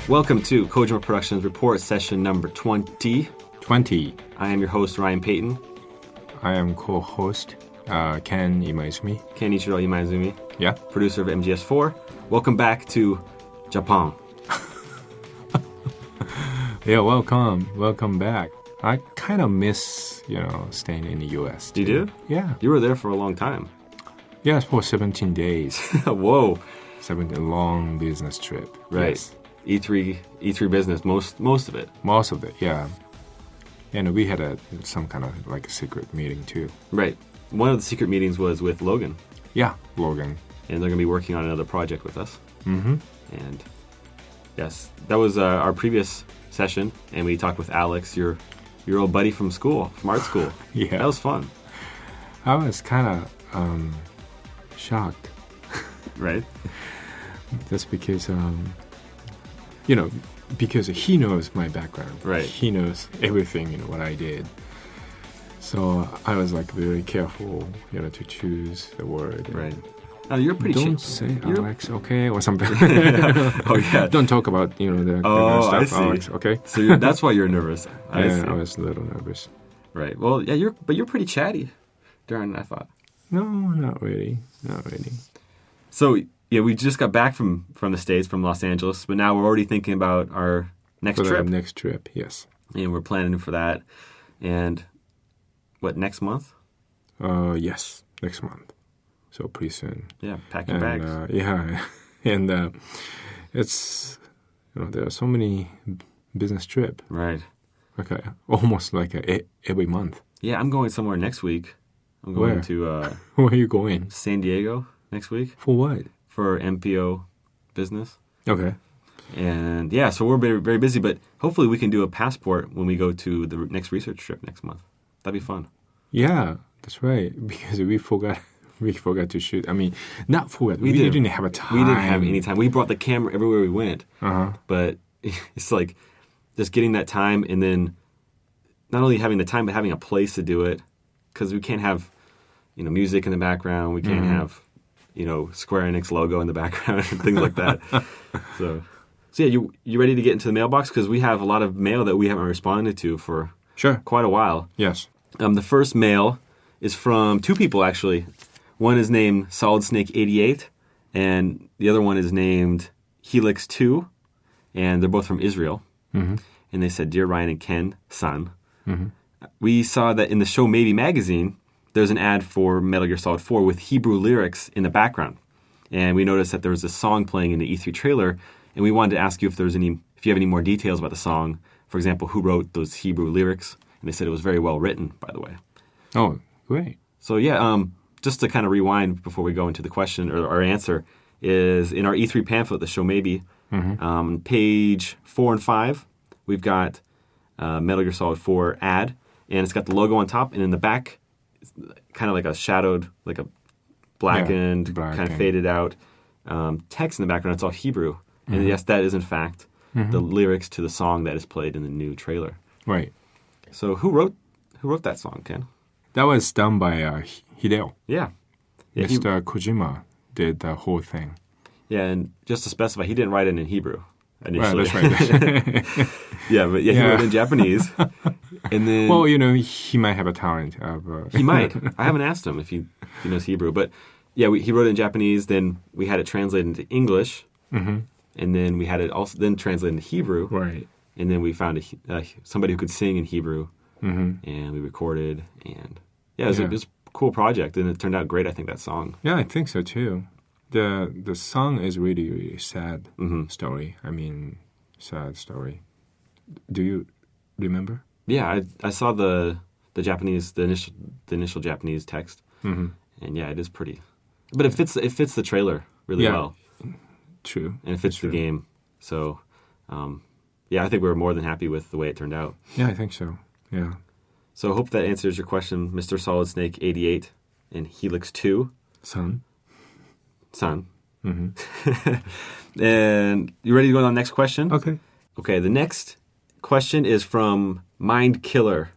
Welcome to Kojima Productions Report, session number 20. 20. I am your host, Ryan Payton. I am co-host Ken Imaizumi. Kenichiro Imaizumi. Yeah. Producer of MGS4. Welcome back to Japan. Yeah, welcome back. I kind of miss, staying in the U.S. You do? Yeah. You were there for a long time. Yes, for 17 days. Whoa. 17 long business trip. Right. Yes. E3 business, most of it. Most of it, yeah. And we had some kind of like a secret meeting too. Right. One of the secret meetings was with Logan. Yeah, Logan. And they're going to be working on another project with us. Mm-hmm. And yes, that was our previous session, and we talked with Alex, your old buddy from school, from art school. Yeah. That was fun. I was kind of shocked. Right. That's because, because he knows my background. Right. He knows everything, what I did. So I was like very careful, to choose the word. Right. Oh, you're pretty. Don't say Alex, okay, or something. Oh yeah. Don't talk about the stuff, I see. Alex, okay. So that's why you're nervous. I see. I was a little nervous. Right. Well, yeah. You're pretty chatty during. I thought. No, not really. So yeah, we just got back from the States, from Los Angeles, but now we're already thinking about our next trip. Next trip, yes. And we're planning for that. And what, next month? Yes, next month. So pretty soon. Yeah, pack your bags. And it's there are so many business trip. Right. Okay, almost like every month. Yeah, I'm going somewhere next week. I'm going to Where are you going? San Diego next week. For what? For MPO business. Okay. And yeah, so we're very, very busy, but hopefully we can do a passport when we go to the next research trip next month. That'd be fun. Yeah, that's right. Because we forgot to shoot. I mean, not forgot. We didn't have a time. We didn't have any time. We brought the camera everywhere we went. Uh-huh. But it's like just getting that time, and then not only having the time, but having a place to do it. Because we can't have, music in the background. We can't have, Square Enix logo in the background and things like that. So yeah, you ready to get into the mailbox? Because we have a lot of mail that we haven't responded to for quite a while. Yes. The first mail is from two people, actually. One is named Solid Snake 88, and the other one is named Helix 2, and they're both from Israel. Mm-hmm. And they said, "Dear Ryan and Ken, son, mm-hmm. we saw that in the Show Maybe magazine, there's an ad for Metal Gear Solid 4 with Hebrew lyrics in the background. And we noticed that there was a song playing in the E3 trailer, and we wanted to ask you if you have any more details about the song. For example, who wrote those Hebrew lyrics?" And they said it was very well written, by the way. Oh, great. So yeah, just to kind of rewind before we go into the question or our answer, is in our E3 pamphlet, the Show Maybe, page 4 and 5, we've got Metal Gear Solid 4 ad, and it's got the logo on top, and in the back, it's kind of like a shadowed, like a blackened, kind of faded out text in the background. It's all Hebrew. And yes, that is in fact the lyrics to the song that is played in the new trailer. Right. So who wrote that song, Ken? That was done by Hideo. Yeah. Mr. Kojima did the whole thing. Yeah, and just to specify, he didn't write it in Hebrew initially. Right, that's right. Yeah, but he wrote it in Japanese. And then, well, he might have a talent of... He might. I haven't asked him if he knows Hebrew. But yeah, he wrote it in Japanese. Then we had it translated into English. Mm-hmm. And then we had it also then translated into Hebrew. Right. And then we found somebody who could sing in Hebrew. Mm-hmm. And we recorded. And yeah, it was a cool project. And it turned out great, I think, that song. Yeah, I think so, too. The song is really, really sad story. I mean, sad story. Do you remember? Yeah, I saw the initial Japanese text, and yeah, it is pretty. But it fits the trailer really well. True, and it fits the game. So, yeah, I think we were more than happy with the way it turned out. Yeah, I think so. Yeah. So I hope that answers your question, Mr. Solid Snake 88 and Helix 2. Son. Mm-hmm. And you ready to go on the next question? Okay. Okay, the next question is from Mind Killer.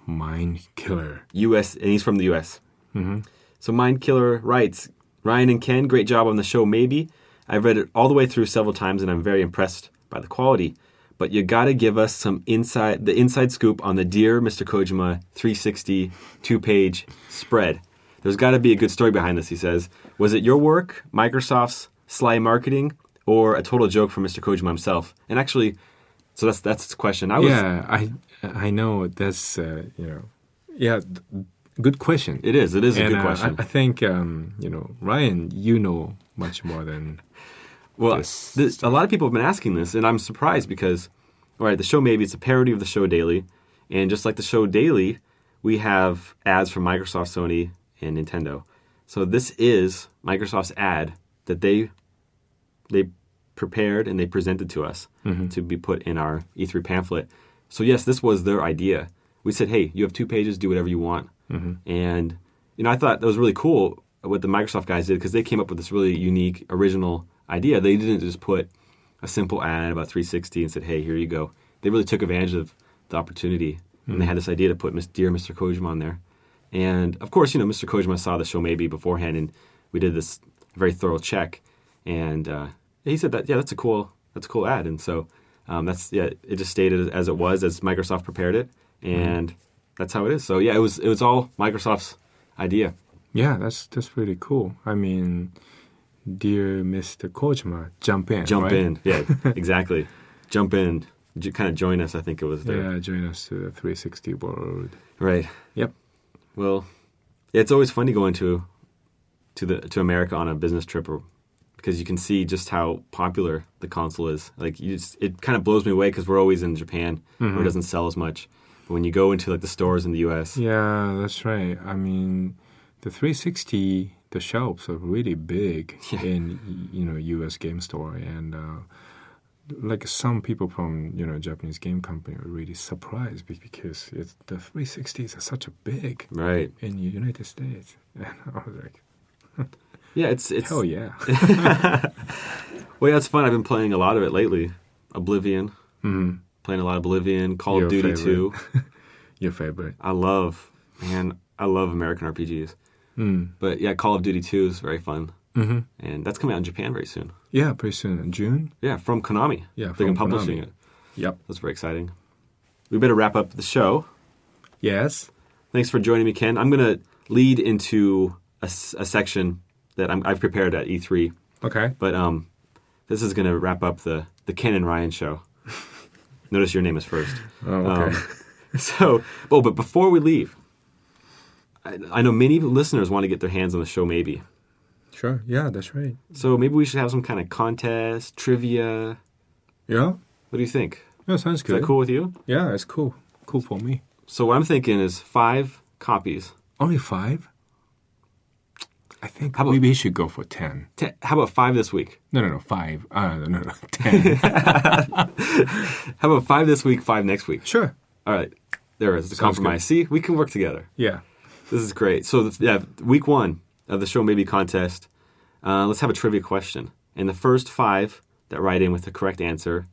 Mind Killer. U.S., and he's from the U.S. Mm-hmm. So Mind Killer writes, Ryan and Ken, great job on the show, maybe. I've read it all the way through several times, and I'm very impressed by the quality. But you got to give us the inside scoop on the Dear Mr. Kojima 360 two-page spread. There's got to be a good story behind this, he says. Was it your work, Microsoft's sly marketing, or a total joke from Mr. Kojima himself? And actually, so that's the question. I know that's good question. It is a good question. I think Ryan, you know much more than. Well, a lot of people have been asking this, and I'm surprised because, all right, the show maybe it's a parody of the show Daily, and just like the show Daily, we have ads from Microsoft, Sony, and Nintendo. So this is Microsoft's ad that they prepared and they presented to us to be put in our E3 pamphlet. So yes, this was their idea. We said, hey, you have 2 pages, do whatever you want. And I thought that was really cool what the Microsoft guys did because they came up with this really unique, original idea. They didn't just put a simple ad about 360 and said, hey, here you go. They really took advantage of the opportunity, and they had this idea to put Dear Mr. Kojima on there. And, of course, Mr. Kojima saw the show maybe beforehand, and we did this very thorough check. And he said that, that's a cool ad. And so it just stayed as it was, as Microsoft prepared it, and that's how it is. So, yeah, it was all Microsoft's idea. Yeah, that's really cool. I mean, Dear Mr. Kojima, jump in. Jump in, yeah, exactly. Jump in, kind of join us, I think it was there. Yeah, join us to the 360 world. Right. Yep. Well, it's always fun to go to America on a business trip because you can see just how popular the console is. Like, it kind of blows me away because we're always in Japan where it doesn't sell as much. But when you go into, like, the stores in the U.S. Yeah, that's right. I mean, the 360... the shelves are really big in U.S. game store, and like some people from Japanese game company are really surprised because the 360s are such a big in the United States, and I was like, yeah, it's hell yeah. Well, yeah, it's fun. I've been playing a lot of it lately. Oblivion, playing a lot of Oblivion, Call of Duty 2. Your favorite? I love American RPGs. But yeah, Call of Duty 2 is very fun. And that's coming out in Japan very soon. Yeah, pretty soon. In June? Yeah, from Konami. Yeah, they're publishing it. Yep. That's very exciting. We better wrap up the show. Yes. Thanks for joining me, Ken. I'm going to lead into a section that I've prepared at E3. Okay. But this is going to wrap up the Ken and Ryan show. Notice your name is first. Oh, okay. But before we leave, I know many listeners want to get their hands on the show maybe. Sure. Yeah, that's right. So maybe we should have some kind of contest, trivia. Yeah? What do you think? Yeah, sounds good. Is that cool with you? Yeah, it's cool. Cool for me. So what I'm thinking is 5 copies. Only 5? I think maybe we should go for 10. How about 5 this week? No, 5. No, 10. How about 5 this week, 5 next week? Sure. All right. There is the compromise. Good. See, we can work together. Yeah. This is great. So, week 1 of the Show Maybe contest, let's have a trivia question. And the first 5 that write in with the correct answer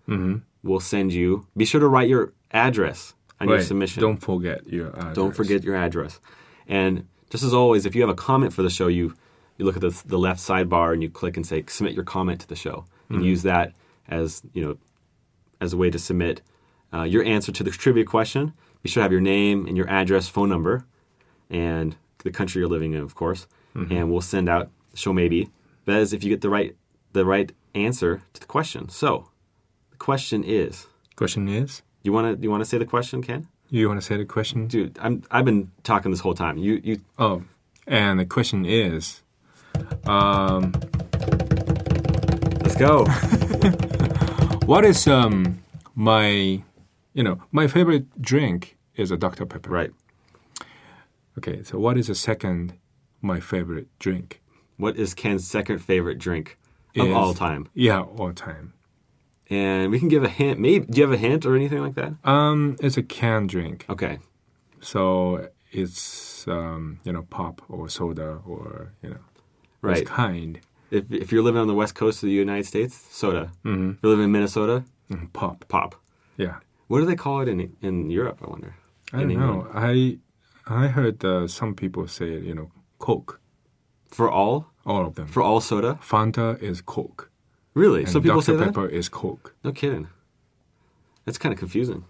will send you. Be sure to write your address on your submission. Don't forget your address. Don't forget your address. And just as always, if you have a comment for the show, you look at the left sidebar and you click and say, submit your comment to the show. And use that as a way to submit your answer to the trivia question. Be sure to have your name and your address, phone number, and the country you're living in, of course. And we'll send out the Show Maybe. That is if you get the right answer to the question. So, the question is... Question is? You want to say the question, Ken? You want to say the question? Dude, I've been talking this whole time. You. Oh, and the question is... Let's go. What is my favorite drink is a Dr. Pepper. Right. Okay, so what is my favorite drink? What is Ken's second favorite drink of all time? Yeah, all time. And we can give a hint. Maybe do you have a hint or anything like that? It's a canned drink. Okay. So it's pop or soda or right. It's kind. If you're living on the west coast of the United States, soda. If you're living in Minnesota, pop. Yeah. What do they call it in Europe? I wonder. I don't know. I heard some people say Coke. For all All of them. For all soda? Fanta is Coke. Really? And Some people Dr. say Pepper that? is Coke. No kidding. That's kind of confusing.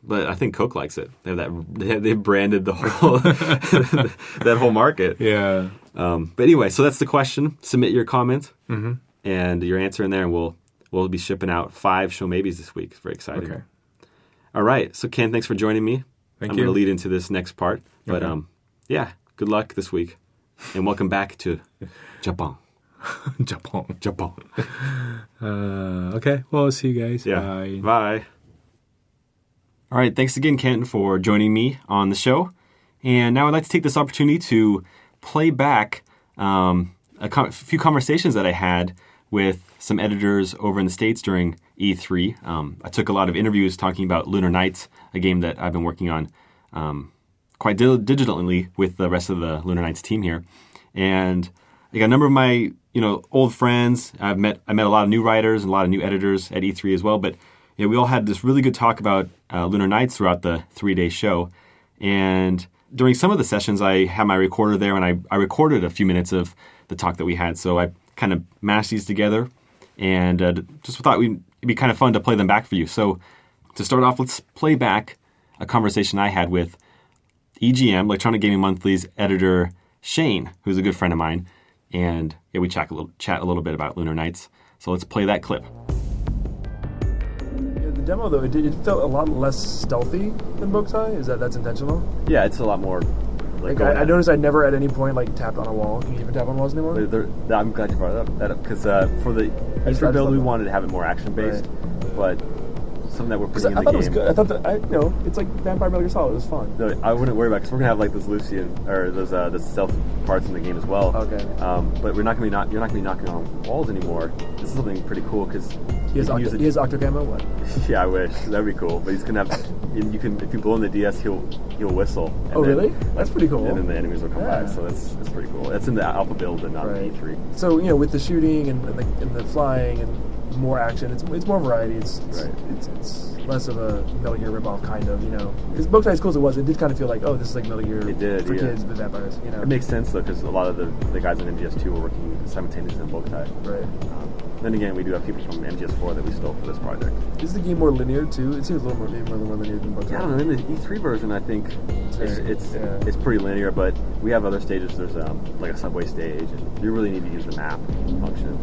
But I think Coke likes it. They have that. They've branded the whole that whole market. Yeah. But anyway, so that's the question. Submit your comment and your answer in there, and we'll be shipping out 5 show maybes this week. It's very exciting. Okay. All right. So Ken, thanks for joining me. Thank I'm you. going to lead into this next part. But Okay. yeah, good luck this week, and welcome back to Japan. Japan. Okay. Well, see you guys. Yeah. Bye. Bye. All right. Thanks again, Kent, for joining me on the show. And now I'd like to take this opportunity to play back a few conversations that I had with some editors over in the States during E3. I took a lot of interviews talking about Lunar Nights, a game that I've been working on quite diligently with the rest of the Lunar Nights team here. And I got a number of my old friends. I met a lot of new writers and a lot of new editors at E3 as well. But we all had this really good talk about Lunar Nights throughout the 3-day show. And during some of the sessions, I had my recorder there, and I recorded a few minutes of the talk that we had. So I kind of mashed these together, and just thought it'd be kind of fun to play them back for you. So to start off, let's play back a conversation I had with EGM, Electronic Gaming Monthly's editor Shane, who's a good friend of mine. And we chat a little bit about Lunar Nights. So let's play that clip. The demo, though, it felt a lot less stealthy than Boktai. That's intentional? Yeah, it's a lot more. I noticed I never at any point tapped on a wall. Can you even tap on walls anymore? I'm glad you brought that up because for the E3 build, we wanted to have it more action based, but something that we're putting in the game. I thought it was good. I thought that it's like Vampire Metal Gear Solid. It was fun. No, I wouldn't worry about it because we're gonna have those Lucian or those the stealth parts in the game as well. Okay. But you're not gonna be knocking on walls anymore. This is something pretty cool because he has Octocamo. What? Yeah, I wish that'd be cool. But he's gonna have. You can if you blow in the DS, he'll whistle. Oh, really? That's pretty cool. And then the enemies will come back. So that's pretty cool. That's in the alpha build and not in E3. So with the shooting and the flying and more action, it's more variety. It's less of a Metal Gear ripoff, kind of. Because Boktai, as cool as it was, it did kind of feel like, oh, this is like Metal Gear for kids with vampires. It makes sense though because a lot of the guys on MGS2 were working simultaneously on Boktai. Right. Then again, we do have people from MGS4 that we stole for this project. Is the game more linear too? It seems a little more linear than Boktai. Yeah, I don't know. In the E3 version, I think it's pretty linear, but we have other stages. There's like a subway stage, and you really need to use the map function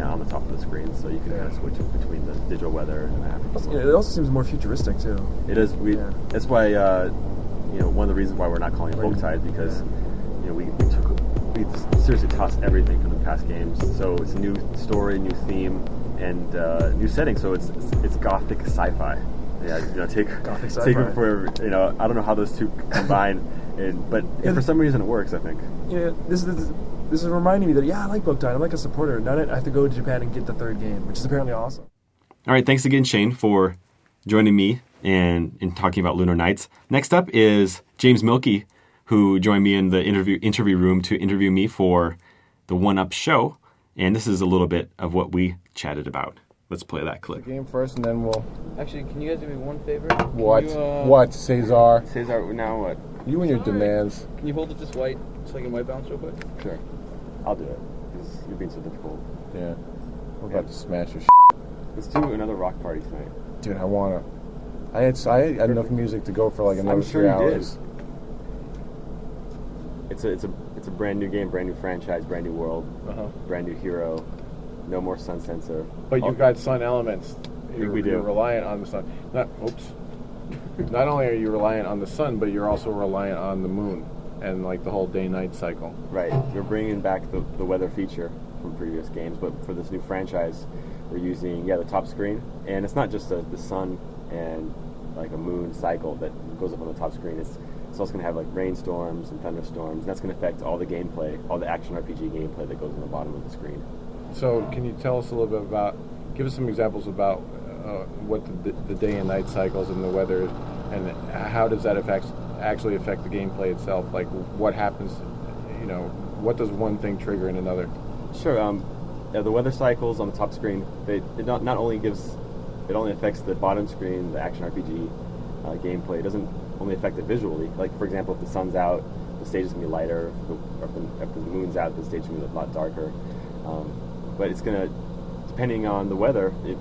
on the top of the screen, so you can kind of switch between the digital weather and the map. It also seems more futuristic too. It is. That's why one of the reasons why we're not calling it Boktai is because we seriously tossed everything from the past games. So it's a new story, new theme, and new setting. So it's gothic sci-fi. Yeah, take gothic sci-fi. Take it for I don't know how those two combine, but for some reason it works. I think. Yeah, this is reminding me that I like Boktai. I'm like a supporter. Now I have to go to Japan and get the 3rd game, which is apparently awesome. All right, thanks again, Shane, for joining me and talking about Lunar Nights. Next up is James Milkey, who joined me in the interview room to interview me for the 1UP show. And this is a little bit of what we chatted about. Let's play that clip. The game first, and then we'll... Actually, can you guys do me one favor? What? What, Cesar? Cesar, now what? You and your demands. Can you hold it this white so I can white bounce real quick? Sure. I'll do it. Because you're being so difficult. Yeah. We're about to smash your Let's do another rock party tonight. Dude, I wanna. I had enough music to go for another 3 hours. It's a brand new game, brand new franchise, brand new world, brand new hero. No more sun sensor. But you've got sun elements. We do. You're reliant on the sun. Not only are you reliant on the sun, but you're also reliant on the moon and the whole day-night cycle. Right. We're bringing back the weather feature from previous games, but for this new franchise, we're using the top screen, and it's not just the sun and a moon cycle that goes up on the top screen. It's also going to have rainstorms and thunderstorms, and that's going to affect all the gameplay, all the action RPG gameplay that goes on the bottom of the screen. So, can you tell us a little bit give us some examples about what the day and night cycles and the weather, and how does that actually affect the gameplay itself? What happens? What does one thing trigger in another? Sure. The weather cycles on the top screen. It only affects the bottom screen, the action RPG gameplay. It doesn't only affect it visually. For example, if the sun's out, the stage is going to be lighter. If the moon's out, the stage is going to be a lot darker. But it's going to, depending on the weather, you're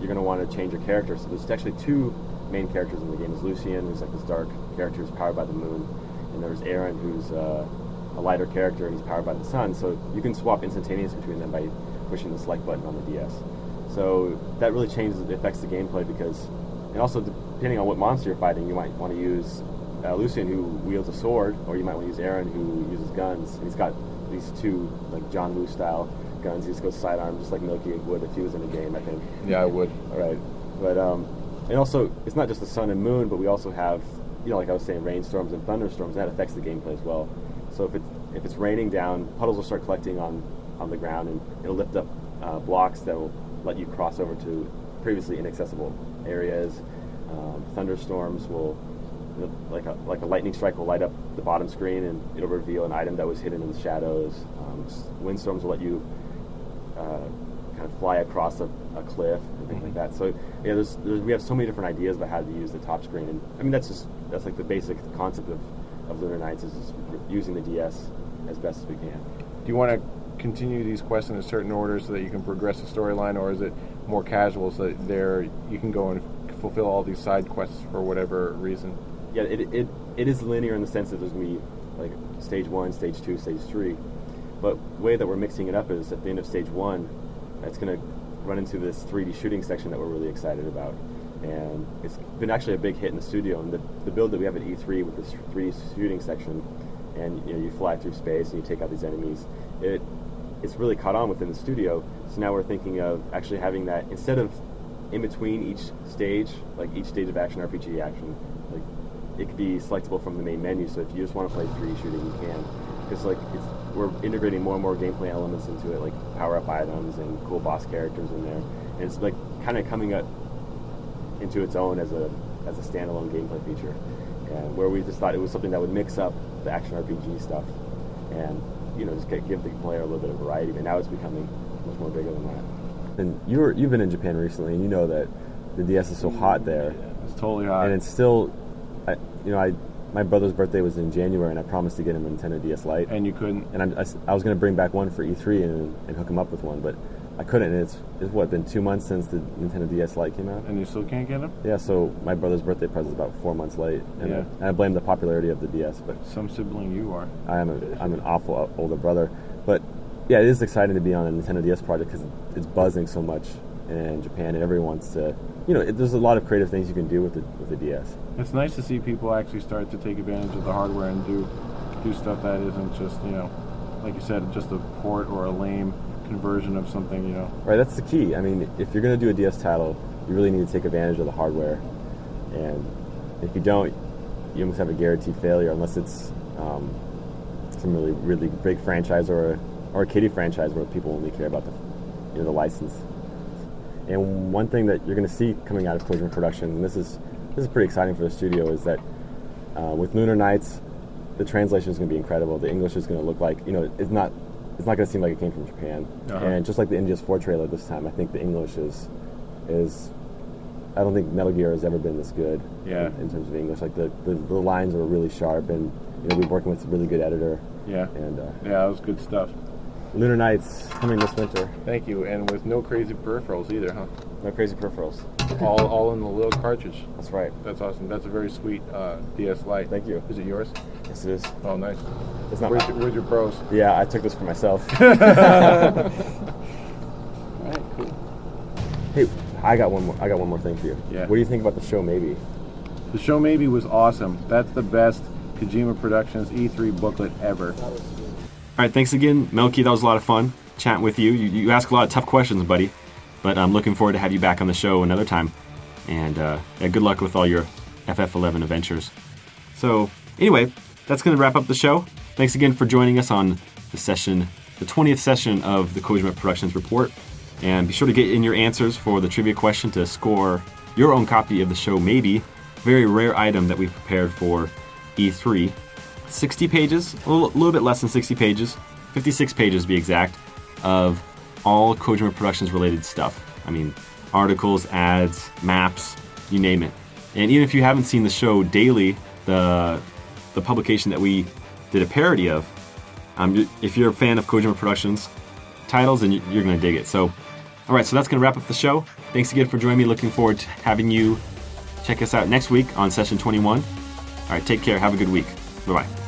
going to want to change your character. So there's actually two main characters in the game. There's Lucian, who's like this dark character who's powered by the moon, and there's Aaron, who's a lighter character and he's powered by the sun. So you can swap instantaneous between them by pushing the select button on the DS. So that really affects the gameplay because, and also depending on what monster you're fighting, you might want to use Lucian, who wields a sword, or you might want to use Aaron, who uses guns. And he's got these two like John Woo style guns. He just goes sidearm, just like Milky would if he was in a game, I think. Yeah, I would. All right, but and also it's not just the sun and moon, but we also have, like I was saying, rainstorms and thunderstorms. That affects the gameplay as well. So if it's raining down, puddles will start collecting on the ground, and it'll lift up blocks that will let you cross over to previously inaccessible areas. Thunderstorms will, like a lightning strike, will light up the bottom screen, and it'll reveal an item that was hidden in the shadows. Windstorms will let you kind of fly across a cliff and things like that. So yeah, we have so many different ideas about how to use the top screen, and I mean that's like the basic concept of Lunar Nights is just using the DS as best as we can. Do you want to continue these quests in a certain order so that you can progress the storyline, or is it more casual so that you can go and fulfill all these side quests for whatever reason? Yeah, it is linear in the sense that there's going to be like stage 1, stage 2, stage 3. But the way that we're mixing it up is at the end of stage 1, it's going to run into this 3D shooting section that we're really excited about. And it's been actually a big hit in the studio. And the build that we have at E3 with this 3D shooting section, and you fly through space and you take out these enemies, it's really caught on within the studio. So now we're thinking of actually having that, instead of in between each stage, like each stage of action RPG action, like it could be selectable from the main menu. So if you just want to play 3D shooting, you can. Because we're integrating more and more gameplay elements into it, like power-up items and cool boss characters in there. And it's like kind of coming up into its own as a standalone gameplay feature. And where we just thought it was something that would mix up the action RPG stuff and just give the player a little bit of variety. But now it's becoming much more bigger than that. And you've been in Japan recently, and you know that the DS is so hot there. It's totally hot. And it's still, my brother's birthday was in January, and I promised to get him a Nintendo DS Lite. And you couldn't. And I was going to bring back one for E3 and hook him up with one, but I couldn't. And it's been 2 months since the Nintendo DS Lite came out. And you still can't get him? Yeah, so my brother's birthday present is about 4 months late. And I blame the popularity of the DS. But some sibling you are. I'm an awful older brother. But yeah, it is exciting to be on a Nintendo DS project because it's buzzing so much in Japan, and everyone wants to. There's a lot of creative things you can do with the DS. It's nice to see people actually start to take advantage of the hardware and do stuff that isn't just like you said, just a port or a lame conversion of something. Right, that's the key. I mean, if you're going to do a DS title, you really need to take advantage of the hardware, and if you don't, you almost have a guaranteed failure unless it's some really really big franchise or a kiddie franchise where people only care about the license. And one thing that you're going to see coming out of Kojima Productions, and this is pretty exciting for the studio, is that with Lunar Nights, the translation is going to be incredible. The English is going to look like it's not going to seem like it came from Japan. Uh-huh. And just like the MGS4 trailer this time, I think the English is I don't think Metal Gear has ever been this good. Yeah. In terms of English, like the lines are really sharp, and we're working with a really good editor. Yeah. And that was good stuff. Lunar Nights coming this winter. Thank you, and with no crazy peripherals either, huh? No crazy peripherals. all in the little cartridge. That's right. That's awesome. That's a very sweet DS Lite. Thank you. Is it yours? Yes, it is. Oh, nice. It's not. Where's your bros? Yeah, I took this for myself. All right, cool. Hey, I got one more thing for you. Yeah. What do you think about the show? Maybe. The show maybe was awesome. That's the best Kojima Productions E3 booklet ever. All right, thanks again, Melky. That was a lot of fun chatting with you. You ask a lot of tough questions, buddy. But I'm looking forward to have you back on the show another time. And good luck with all your FF11 adventures. So anyway, that's going to wrap up the show. Thanks again for joining us on the 20th session of the Kojima Productions Report. And be sure to get in your answers for the trivia question to score your own copy of the show maybe. Very rare item that we've prepared for E3. 60 pages, a little bit less than 60 pages, 56 pages to be exact, of all Kojima Productions related stuff. I mean, articles, ads, maps, you name it. And even if you haven't seen the show daily, the publication that we did a parody of. If you're a fan of Kojima Productions titles, then you're going to dig it. So, all right, so that's going to wrap up the show. Thanks again for joining me. Looking forward to having you check us out next week on Session 21. All right, take care. Have a good week. Bye-bye.